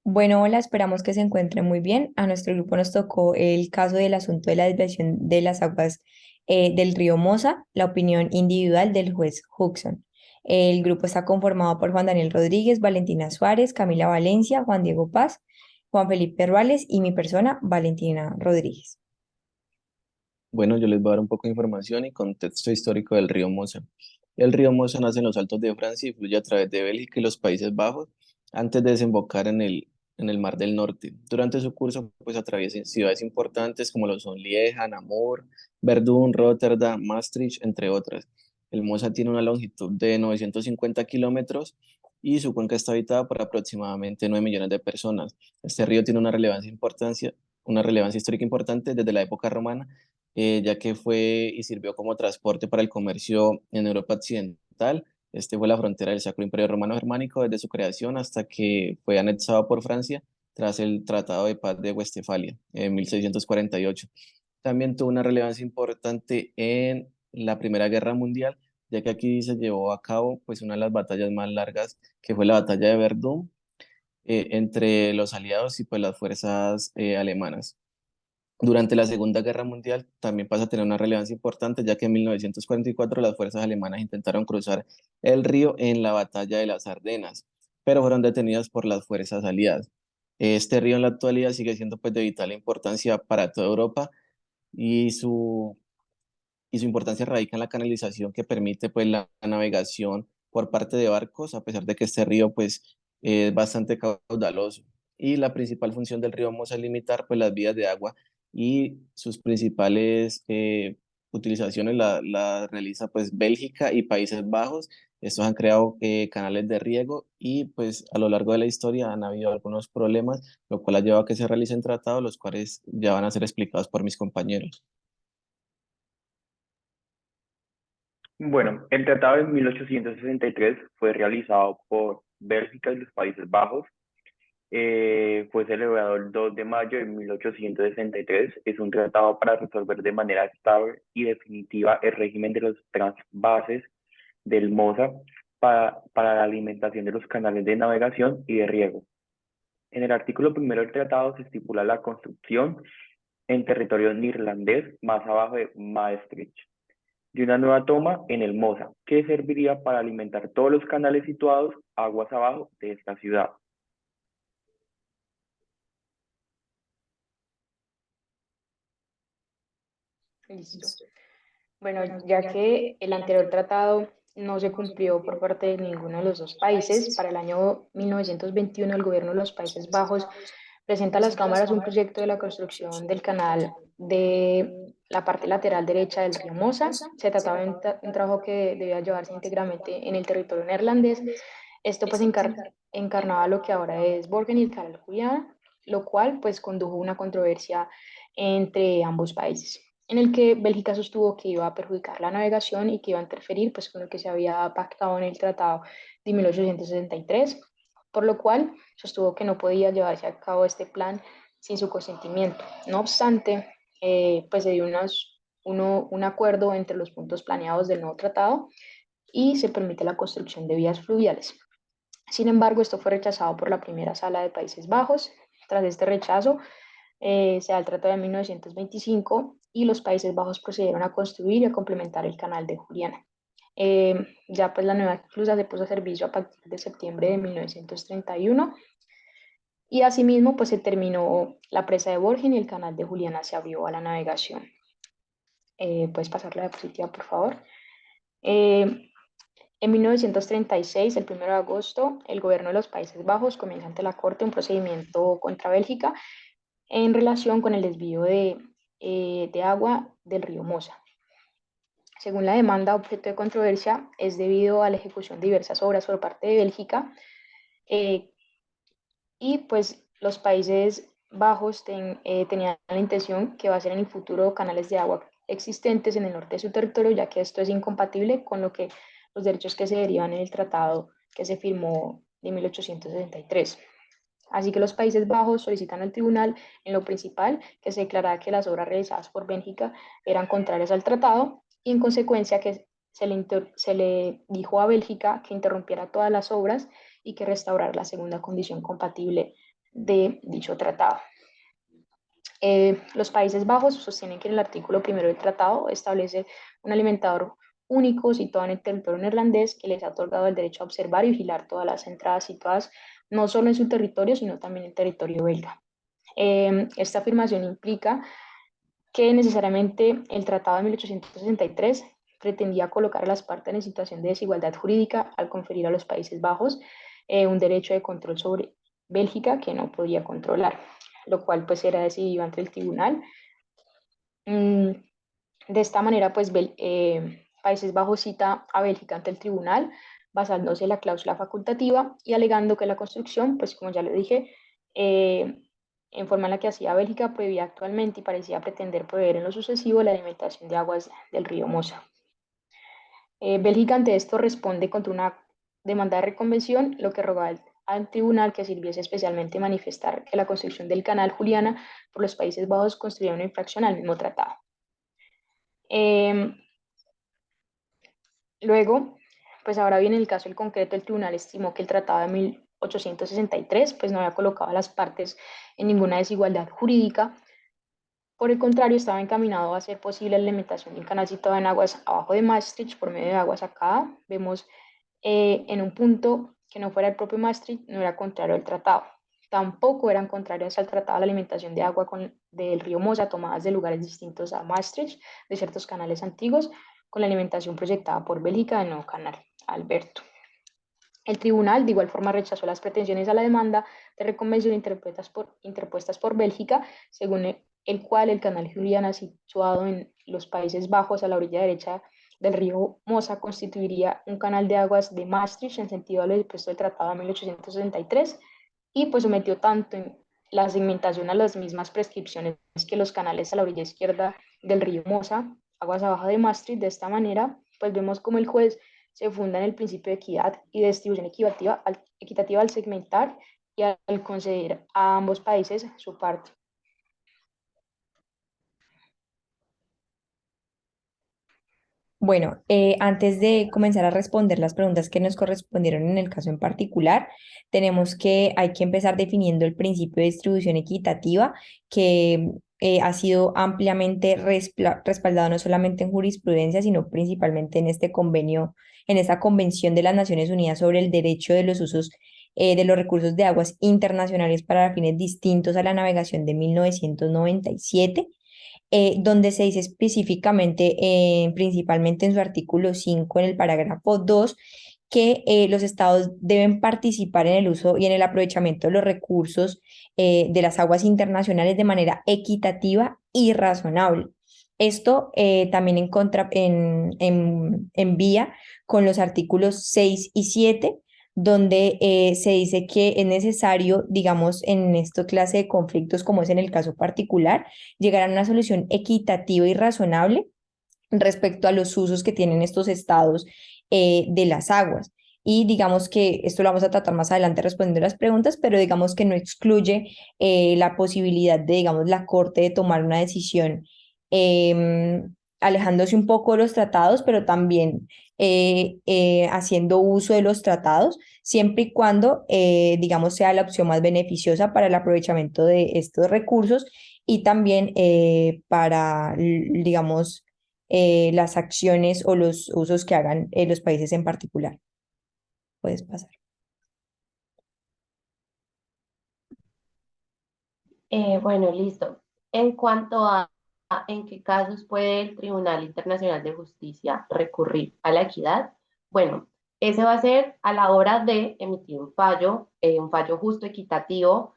Bueno, hola, esperamos que se encuentre muy bien. A nuestro grupo nos tocó el caso del asunto de la desviación de las aguas del río Mosa, la opinión individual del juez Huxon. El grupo está conformado por Juan Daniel Rodríguez, Valentina Suárez, Camila Valencia, Juan Diego Paz, Juan Felipe Ruales y mi persona, Valentina Rodríguez. Bueno, yo les voy a dar un poco de información y contexto histórico del río Mosa. El río Mosa nace en los Altos de Francia y fluye a través de Bélgica y los Países Bajos antes de desembocar en el Mar del Norte. Durante su curso, pues atraviesa ciudades importantes como lo son Lieja, Namur, Verdún, Rotterdam, Maastricht, entre otras. El Mosa tiene una longitud de 950 kilómetros y su cuenca está habitada por aproximadamente 9 millones de personas. Este río tiene una relevancia histórica importante desde la época romana, ya que fue y sirvió como transporte para el comercio en Europa Occidental. Este fue la frontera del Sacro Imperio Romano Germánico desde su creación hasta que fue anexado por Francia tras el Tratado de Paz de Westfalia en 1648. También tuvo una relevancia importante en la Primera Guerra Mundial, ya que aquí se llevó a cabo pues una de las batallas más largas, que fue la batalla de Verdún, entre los aliados y pues las fuerzas alemanas. Durante la Segunda Guerra Mundial también pasa a tener una relevancia importante, ya que en 1944 las fuerzas alemanas intentaron cruzar el río en la batalla de las Ardenas, pero fueron detenidas por las fuerzas aliadas. Este río en la actualidad sigue siendo pues de vital importancia para toda Europa y su importancia radica en la canalización que permite pues la navegación por parte de barcos, a pesar de que este río pues es bastante caudaloso. Y la principal función del río Mosa es limitar pues las vías de agua y sus principales utilizaciones la realiza pues Bélgica y Países Bajos. Estos han creado canales de riego y pues a lo largo de la historia han habido algunos problemas, lo cual ha llevado a que se realicen tratados, los cuales ya van a ser explicados por mis compañeros. Bueno, el tratado de 1863 fue realizado por Bélgica y los Países Bajos. Fue celebrado el 2 de mayo de 1863. Es un tratado para resolver de manera estable y definitiva el régimen de los trasvases del Mosa para la alimentación de los canales de navegación y de riego. En el artículo primero del tratado se estipula la construcción en territorio neerlandés más abajo de Maastricht de una nueva toma en el Mosa, que serviría para alimentar todos los canales situados aguas abajo de esta ciudad. Listo. Bueno, ya que el anterior tratado no se cumplió por parte de ninguno de los dos países, para el año 1921 el gobierno de los Países Bajos presenta a las cámaras un proyecto de la construcción del canal de la parte lateral derecha del río Mosa. Se trataba de un trabajo que debía llevarse íntegramente en el territorio neerlandés. Esto pues encarnaba lo que ahora es Borgen y el canal Juliana, lo cual pues condujo a una controversia entre ambos países, en el que Bélgica sostuvo que iba a perjudicar la navegación y que iba a interferir pues, con lo que se había pactado en el Tratado de 1863, por lo cual sostuvo que no podía llevarse a cabo este plan sin su consentimiento. No obstante, pues se dio un acuerdo entre los puntos planeados del nuevo tratado y se permite la construcción de vías fluviales. Sin embargo, esto fue rechazado por la primera sala de Países Bajos. Tras este rechazo, se da el Tratado de 1925 y los Países Bajos procedieron a construir y a complementar el canal de Juliana. Ya pues la nueva esclusa se puso a servicio a partir de septiembre de 1931 y asimismo pues se terminó la presa de Borgen y el canal de Juliana se abrió a la navegación. Puedes pasar la diapositiva, por favor. Eh, en 1936, el 1 de agosto, el gobierno de los Países Bajos comienza ante la Corte un procedimiento contra Bélgica en relación con el desvío de agua del río Mosa. Según la demanda, objeto de controversia es debido a la ejecución de diversas obras por parte de Bélgica, eh, y pues los Países Bajos tenían la intención que va a ser en el futuro canales de agua existentes en el norte de su territorio, ya que esto es incompatible con los derechos que se derivan en el tratado que se firmó de 1863. Así que los Países Bajos solicitan al tribunal, en lo principal, que se declarara que las obras realizadas por Bélgica eran contrarias al tratado y en consecuencia que se le dijo a Bélgica que interrumpiera todas las obras y que restaurara la segunda condición compatible de dicho tratado. Los Países Bajos sostienen que el artículo primero del tratado establece un alimentador único situado en el territorio neerlandés que les ha otorgado el derecho a observar y vigilar todas las entradas situadas no solo en su territorio, sino también en el territorio belga. Esta afirmación implica que necesariamente el Tratado de 1863 pretendía colocar a las partes en situación de desigualdad jurídica al conferir a los Países Bajos un derecho de control sobre Bélgica que no podía controlar, lo cual pues era decidido ante el tribunal. De esta manera, pues Países Bajos cita a Bélgica ante el tribunal basándose en la cláusula facultativa y alegando que la construcción, pues como ya lo dije, en forma en la que hacía Bélgica prohibía actualmente y parecía pretender proveer en lo sucesivo la alimentación de aguas del río Mosa. Bélgica ante esto responde contra una demanda de reconvención, lo que rogaba al tribunal que sirviese especialmente manifestar que la construcción del canal Juliana por los Países Bajos constituía una infracción al mismo tratado. Luego, pues ahora viene el caso el concreto, el tribunal estimó que el tratado de 1863 pues no había colocado a las partes en ninguna desigualdad jurídica. Por el contrario, estaba encaminado a hacer posible la alimentación de un canal situado en aguas abajo de Maastricht por medio de agua sacada. Vemos en un punto que no fuera el propio Maastricht, no era contrario al tratado. Tampoco eran contrarios al tratado la alimentación de agua del río Mosa tomadas de lugares distintos a Maastricht, de ciertos canales antiguos, con la alimentación proyectada por Bélgica del nuevo canal Alberto. El tribunal de igual forma rechazó las pretensiones a la demanda de reconvención interpuestas por Bélgica, según el cual el canal Juliana, situado en los Países Bajos a la orilla derecha del río Mosa, constituiría un canal de aguas de Maastricht en sentido a lo dispuesto del Tratado de 1863 y pues sometió tanto en la segmentación a las mismas prescripciones que los canales a la orilla izquierda del río Mosa, aguas abajo de Maastricht. De esta manera, pues vemos como el juez se funda en el principio de equidad y de distribución equitativa al segmentar y al conceder a ambos países su parte. Bueno, antes de comenzar a responder las preguntas que nos correspondieron en el caso en particular, hay que empezar definiendo el principio de distribución equitativa que ha sido ampliamente respaldado no solamente en jurisprudencia, sino principalmente en este convenio, en esta Convención de las Naciones Unidas sobre el derecho de los usos de los recursos de aguas internacionales para fines distintos a la navegación de 1997, donde se dice específicamente, principalmente en su artículo 5 en el parágrafo 2, que los estados deben participar en el uso y en el aprovechamiento de los recursos de las aguas internacionales de manera equitativa y razonable. Esto también en vía con los artículos 6 y 7, donde se dice que es necesario, digamos, en esta clase de conflictos, como es en el caso particular, llegar a una solución equitativa y razonable respecto a los usos que tienen estos estados de las aguas. Y digamos que esto lo vamos a tratar más adelante respondiendo las preguntas, pero digamos que no excluye la posibilidad de, digamos, la Corte de tomar una decisión alejándose un poco de los tratados, pero también haciendo uso de los tratados, siempre y cuando, digamos, sea la opción más beneficiosa para el aprovechamiento de estos recursos y también digamos, las acciones o los usos que hagan los países en particular. Puedes pasar. Bueno, listo. En cuanto a en qué casos puede el Tribunal Internacional de Justicia recurrir a la equidad, bueno, ese va a ser a la hora de emitir un fallo justo, equitativo,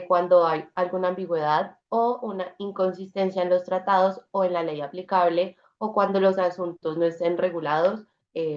cuando hay alguna ambigüedad o una inconsistencia en los tratados o en la ley aplicable, o cuando los asuntos no estén regulados,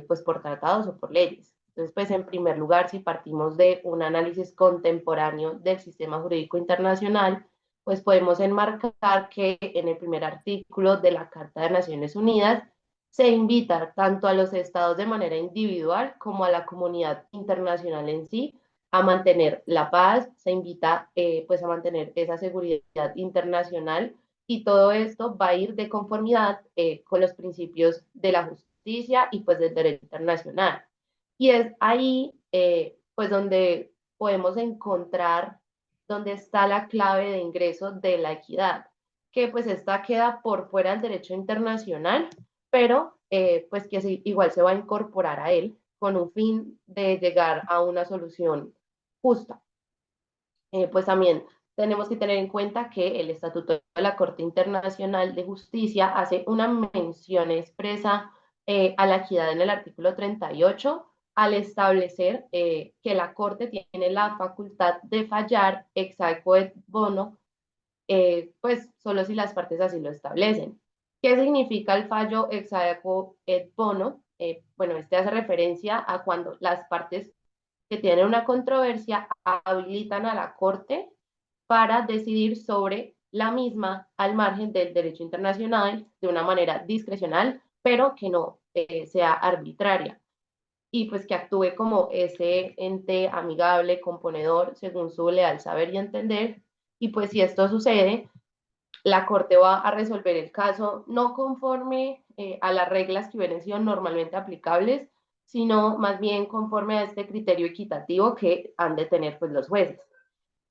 pues por tratados o por leyes. Entonces, pues en primer lugar, si partimos de un análisis contemporáneo del sistema jurídico internacional, pues podemos enmarcar que en el primer artículo de la Carta de Naciones Unidas se invita tanto a los estados de manera individual como a la comunidad internacional en sí a mantener la paz, se invita pues a mantener esa seguridad internacional, y todo esto va a ir de conformidad con los principios de la justicia y pues del derecho internacional. Y es ahí pues donde podemos encontrar donde está la clave de ingreso de la equidad, que pues esta queda por fuera del derecho internacional, pero pues que igual se va a incorporar a él con un fin de llegar a una solución justa. Pues también tenemos que tener en cuenta que el Estatuto de la Corte Internacional de Justicia hace una mención expresa a la equidad en el artículo 38 al establecer que la Corte tiene la facultad de fallar ex aequo et bono, pues solo si las partes así lo establecen. ¿Qué significa el fallo ex aequo et bono? Bueno, este hace referencia a cuando las partes que tienen una controversia habilitan a la Corte para decidir sobre la misma al margen del derecho internacional de una manera discrecional, pero que no sea arbitraria y pues que actúe como ese ente amigable, componedor, según su leal saber y entender. Y pues si esto sucede, la Corte va a resolver el caso no conforme a las reglas que hubieran sido normalmente aplicables, sino más bien conforme a este criterio equitativo que han de tener pues los jueces.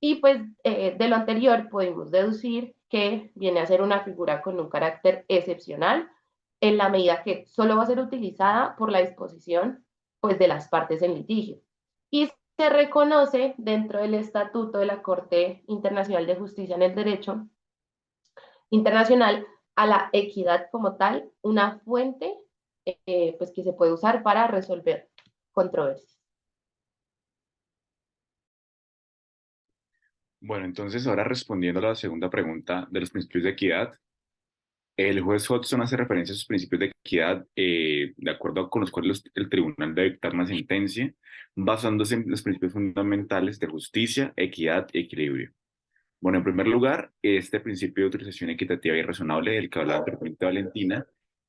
Y pues de lo anterior podemos deducir que viene a ser una figura con un carácter excepcional en la medida que solo va a ser utilizada por la disposición pues de las partes en litigio. Y se reconoce dentro del Estatuto de la Corte Internacional de Justicia en el Derecho Internacional a la equidad como tal, una fuente pues que se puede usar para resolver controversias. Bueno, entonces ahora respondiendo a la segunda pregunta de los principios de equidad, el juez Hodgson hace referencia a sus principios de equidad de acuerdo con los cuales el tribunal debe dictar una sentencia basándose en los principios fundamentales de justicia, equidad y equilibrio. Bueno, en primer lugar, este principio de utilización equitativa y razonable del que hablaba anteriormente Valentina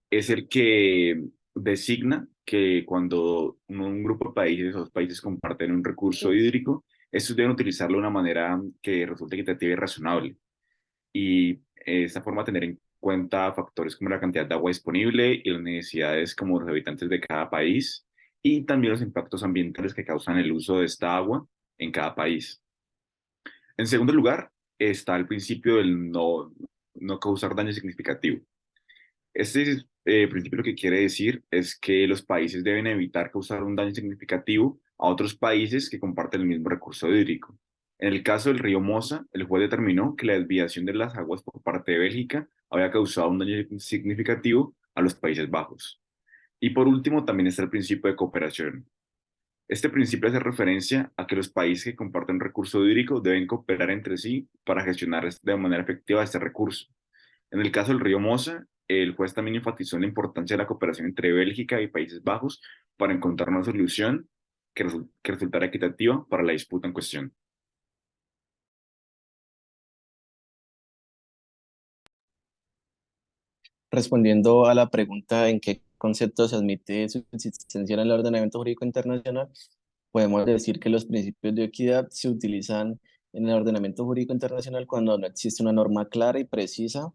es el que designa que cuando un grupo de países o dos países comparten un recurso hídrico, estos deben utilizarlo de una manera que resulte equitativa y razonable. Y esta forma tener en cuenta factores como la cantidad de agua disponible y las necesidades como los habitantes de cada país y también los impactos ambientales que causan el uso de esta agua en cada país. En segundo lugar, está el principio del no causar daño significativo. Este principio lo que quiere decir es que los países deben evitar causar un daño significativo a otros países que comparten el mismo recurso hídrico. En el caso del río Mosa, el juez determinó que la desviación de las aguas por parte de Bélgica había causado un daño significativo a los Países Bajos. Y por último, también está el principio de cooperación. Este principio hace referencia a que los países que comparten un recurso hídrico deben cooperar entre sí para gestionar de manera efectiva este recurso. En el caso del río Mosa, el juez también enfatizó la importancia de la cooperación entre Bélgica y Países Bajos para encontrar una solución que resultara equitativa para la disputa en cuestión. Respondiendo a la pregunta en qué concepto se admite su existencia en el ordenamiento jurídico internacional, podemos decir que los principios de equidad se utilizan en el ordenamiento jurídico internacional cuando no existe una norma clara y precisa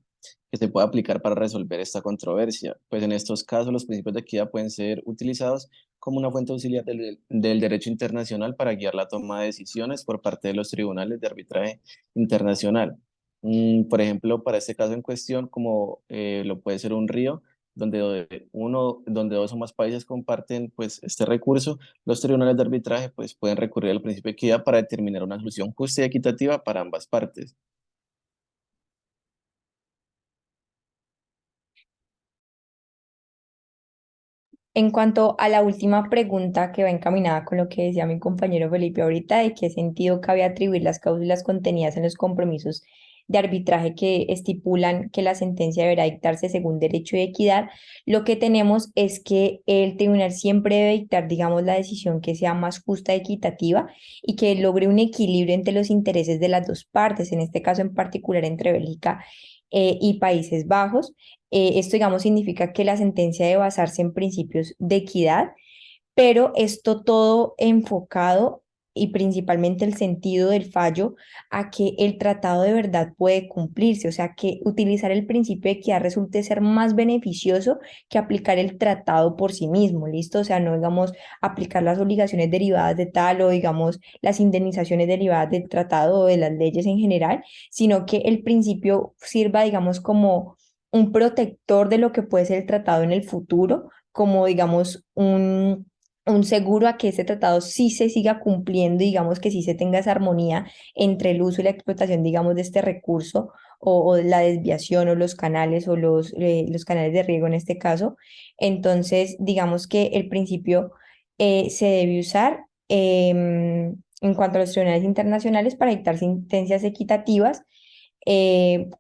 que se pueda aplicar para resolver esta controversia. Pues en estos casos los principios de equidad pueden ser utilizados como una fuente auxiliar del derecho internacional para guiar la toma de decisiones por parte de los tribunales de arbitraje internacional. Por ejemplo, para este caso en cuestión, como lo puede ser un río, donde dos o más países comparten pues, este recurso, los tribunales de arbitraje pues, pueden recurrir al principio de equidad para determinar una solución justa y equitativa para ambas partes. En cuanto a la última pregunta que va encaminada con lo que decía mi compañero Felipe ahorita, de qué sentido cabe atribuir las cláusulas contenidas en los compromisos de arbitraje que estipulan que la sentencia deberá dictarse según derecho y equidad, lo que tenemos es que el tribunal siempre debe dictar, digamos, la decisión que sea más justa y equitativa y que logre un equilibrio entre los intereses de las dos partes, en este caso en particular entre Bélgica y Países Bajos. Esto, digamos, significa que la sentencia debe basarse en principios de equidad, pero esto todo enfocado y principalmente el sentido del fallo a que el tratado de verdad puede cumplirse, o sea, que utilizar el principio de equidad resulte ser más beneficioso que aplicar el tratado por sí mismo, ¿listo? O sea, no digamos aplicar las obligaciones derivadas de tal o digamos las indemnizaciones derivadas del tratado o de las leyes en general, sino que el principio sirva, digamos, como un protector de lo que puede ser el tratado en el futuro, como digamos un seguro a que ese tratado sí se siga cumpliendo, digamos que sí se tenga esa armonía entre el uso y la explotación, digamos, de este recurso o la desviación o los canales o los canales de riego en este caso. Entonces, digamos que el principio se debe usar en cuanto a los tribunales internacionales para dictar sentencias equitativas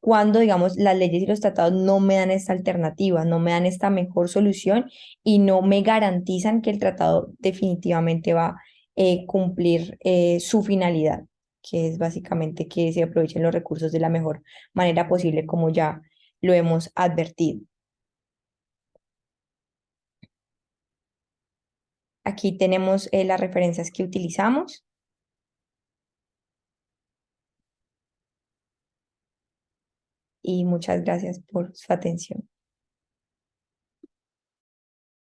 cuando, digamos, las leyes y los tratados no me dan esta alternativa, no me dan esta mejor solución y no me garantizan que el tratado definitivamente va a cumplir su finalidad, que es básicamente que se aprovechen los recursos de la mejor manera posible, como ya lo hemos advertido. Aquí tenemos las referencias que utilizamos. Y muchas gracias por su atención.